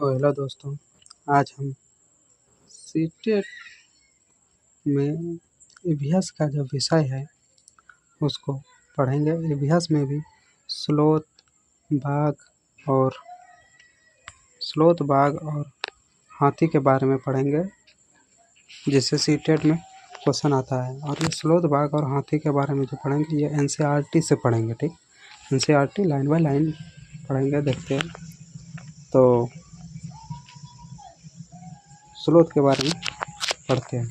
तो हेलो दोस्तों। आज हम सीटेट में इतिहास का जो विषय है उसको पढ़ेंगे। इतिहास में भी स्लोथ बाघ और हाथी के बारे में पढ़ेंगे, जिससे सीटेट में क्वेश्चन आता है। और ये स्लोथ बाघ और हाथी के बारे में जो पढ़ेंगे ये एनसीईआरटी से पढ़ेंगे। ठीक, एनसीईआरटी लाइन बाय लाइन पढ़ेंगे। देखते हैं तो स्लोथ के बारे में पढ़ते हैं।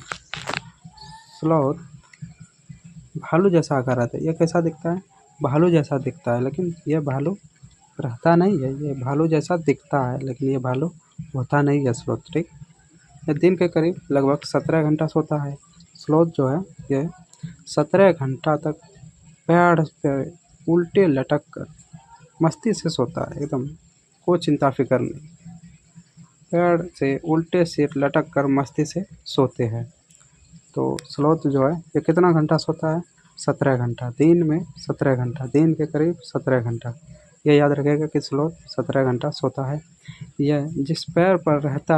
स्लोथ भालू जैसा आकार रहता है। ये कैसा दिखता है? भालू जैसा दिखता है, लेकिन ये भालू रहता नहीं है। ये भालू जैसा दिखता है, लेकिन ये भालू होता नहीं है स्लोथ। ठीक, ये दिन के करीब लगभग 17 घंटा सोता है। स्लोथ जो है ये 17 घंटा तक पेड़ पे उल्टे लटक कर मस्ती से सोता है। एकदम कोई चिंता फिक्र नहीं, पेड़ से उल्टे सिर लटक कर मस्ती से सोते हैं। तो स्लोथ जो है ये कितना घंटा सोता है? 17 घंटा। दिन में 17 घंटा, दिन के करीब 17 घंटा। ये याद रखिएगा कि स्लोथ 17 घंटा सोता है। यह जिस पेड़ पर रहते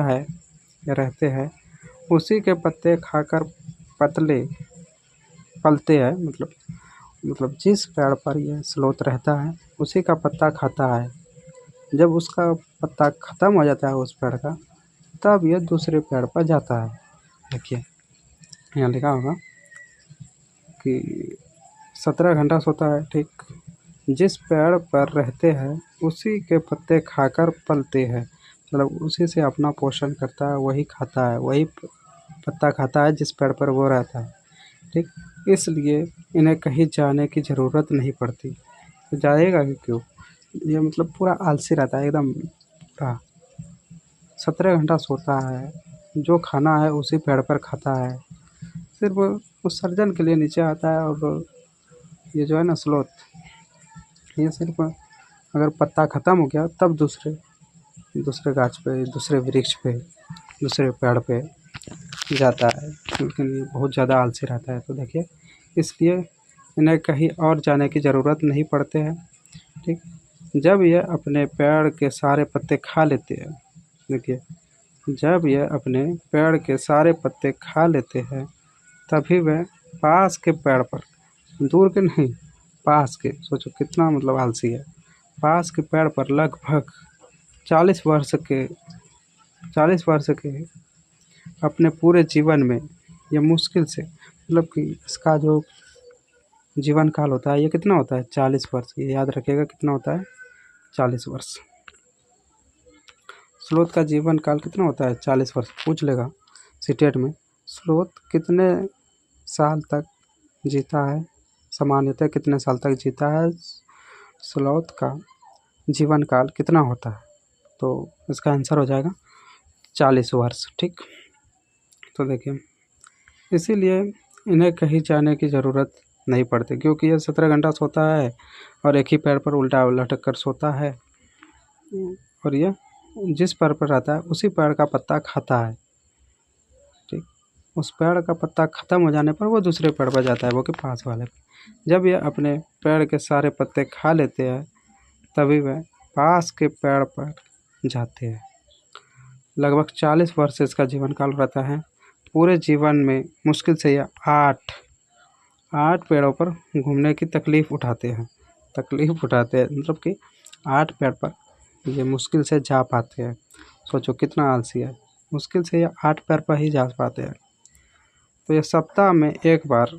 हैं उसी के पत्ते खाकर पलते हैं। मतलब जिस पेड़ पर यह स्लोथ रहता है उसी का पत्ता खाता है। जब उसका पत्ता ख़त्म हो जाता है उस पेड़ का, तब यह दूसरे पेड़ पर जाता है। देखिए यहाँ लिखा होगा कि 17 घंटा सोता है। ठीक, जिस पेड़ पर रहते हैं उसी के पत्ते खाकर पलते हैं। मतलब उसी से अपना पोषण करता है, वही खाता है, वही पत्ता खाता है जिस पेड़ पर वो रहता है। ठीक, इसलिए इन्हें कहीं जाने की ज़रूरत नहीं पड़ती। तो जाएगा कि क्यों? ये मतलब पूरा आलसी रहता है एकदम पूरा। 17 घंटा सोता है, जो खाना है उसी पेड़ पर खाता है। सिर्फ उत्सर्जन के लिए नीचे आता है। और ये जो है ना स्लोथ, ये सिर्फ अगर पत्ता ख़त्म हो गया तब दूसरे गाछ पे, दूसरे वृक्ष पे, दूसरे पेड़ पे जाता है। लेकिन ये बहुत ज़्यादा आलसी रहता है। तो देखिए, इसलिए इन्हें कहीं और जाने की ज़रूरत नहीं पड़ते हैं। ठीक, जब ये अपने पेड़ के सारे पत्ते खा लेते हैं, देखिए जब ये अपने पेड़ के सारे पत्ते खा लेते हैं तभी वह पास के पेड़ पर, दूर के नहीं, पास के, सोचो कितना मतलब आलसी है, पास के पेड़ पर लगभग 40 वर्ष के 40 वर्ष के अपने पूरे जीवन में ये मुश्किल से, मतलब कि इसका जो जीवन काल होता है ये कितना होता है? 40 वर्ष। ये याद रखिएगा कितना होता है? 40 वर्ष। स्लोथ का जीवन काल कितना होता है? 40 वर्ष। पूछ लेगा सीटेट में, स्लोथ कितने साल तक जीता है? सामान्यतः कितने साल तक जीता है? स्लोथ का जीवन काल कितना होता है? तो इसका आंसर हो जाएगा 40 वर्ष। ठीक, तो देखिए इसीलिए इन्हें कहीं जाने की ज़रूरत नहीं पड़ती, क्योंकि ये 17 घंटा सोता है और एक ही पैर पर उल्टा लटक कर सोता है। और ये जिस पेड़ पर रहता है उसी पेड़ का पत्ता खाता है। ठीक, उस पेड़ का पत्ता ख़त्म हो जाने पर वो दूसरे पेड़ पर जाता है, वो के पास वाले पे। जब ये अपने पेड़ के सारे पत्ते खा लेते हैं तभी वह पास के पेड़ पर जाते हैं। लगभग 40 वर्ष इसका जीवन काल रहता है। पूरे जीवन में मुश्किल से यह आठ पेड़ों पर घूमने की तकलीफ़ उठाते हैं। मतलब कि 8 पेड़ पर ये मुश्किल से जा पाते हैं। सोचो कितना आलसी है, मुश्किल से ये 8 पैर पर ही जा पाते हैं। तो ये सप्ताह में एक बार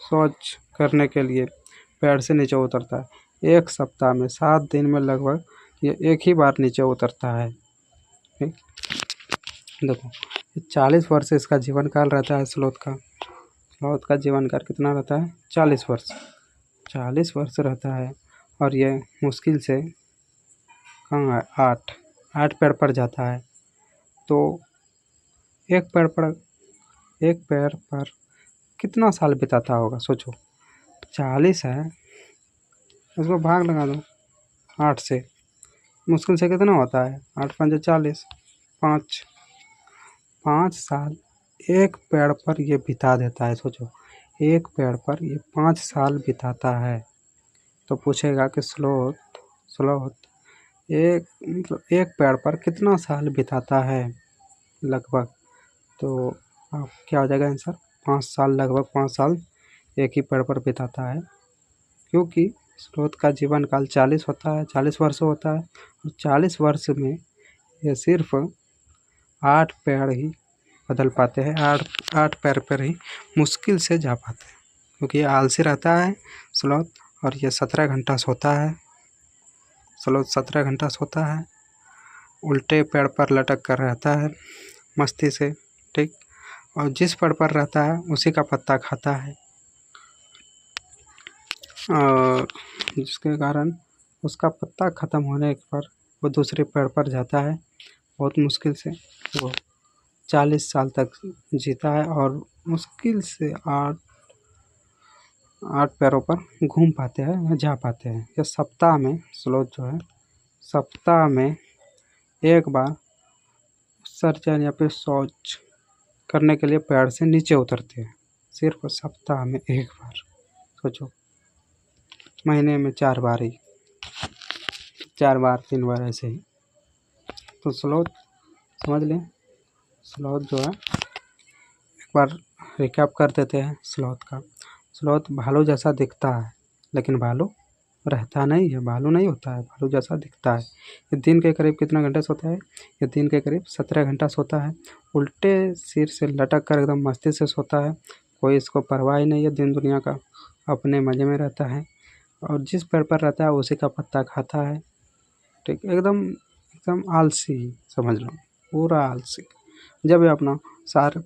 शौच करने के लिए पेड़ से नीचे उतरता है। एक सप्ताह में 7 दिन में लगभग ये एक ही बार नीचे उतरता है। ठीक, देखो 40 वर्ष इसका जीवन काल रहता है स्लोथ का जीवन काल कितना रहता है? 40 वर्ष। 40 वर्ष रहता है और ये मुश्किल से कहाँ है? 8 पैर पर जाता है। तो एक पैर पर कितना साल बिताता होगा? सोचो 40 है, इसको भाग लगा दो 8 से, मुश्किल से कितना होता है? 8 पंजे 40, 5 साल एक पेड़ पर ये बिता देता है। सोचो एक पेड़ पर ये 5 साल बिताता है। तो पूछेगा कि स्लोथ एक मतलब एक पेड़ पर कितना साल बिताता है लगभग। तो आप क्या हो जाएगा आंसर, 5 साल, लगभग 5 साल एक ही पेड़ पर बिताता है। क्योंकि स्रोत का जीवन काल 40 होता है, 40 वर्ष होता है, और 40 वर्ष में ये सिर्फ 8 पेड़ ही बदल पाते हैं, 8 पेड़ पर ही मुश्किल से जा पाते हैं। क्योंकि ये आलसी रहता है स्लोथ, और ये 17 घंटा सोता है। स्लोथ 17 घंटा सोता है, उल्टे पेड़ पर लटक कर रहता है मस्ती से, ठीक। और जिस पेड़ पर रहता है उसी का पत्ता खाता है, और जिसके कारण उसका पत्ता ख़त्म होने पर वो दूसरे पेड़ पर जाता है। बहुत मुश्किल से वो 40 साल तक जीता है, और मुश्किल से 8 पैरों पर घूम पाते हैं या जा पाते हैं। या सप्ताह में स्लोथ जो है, सप्ताह में एक बार उत्सर्जन या फिर शौच करने के लिए पेड़ से नीचे उतरते हैं, सिर्फ सप्ताह में एक बार। सोचो, महीने में 4 बार ही, 4 बार 3 बार ऐसे ही। तो स्लोथ समझ लें, स्लोथ जो है, एक बार रिकैप कर देते हैं स्लोथ का। स्लोथ भालू जैसा दिखता है, लेकिन भालू रहता नहीं है, भालू नहीं होता है, भालू जैसा दिखता है। ये दिन के करीब कितना घंटे सोता है, ये दिन के करीब 17 घंटा सोता है। उल्टे सिर से लटक कर एकदम मस्ती से सोता है, कोई इसको परवाह ही नहीं है दिन दुनिया का, अपने मज़े में रहता है। और जिस पेड़ पर रहता है उसी का पत्ता खाता है, ठीक। एकदम एकदम आलसी समझ लो, पूरा आलसी। जब ये अपना सारे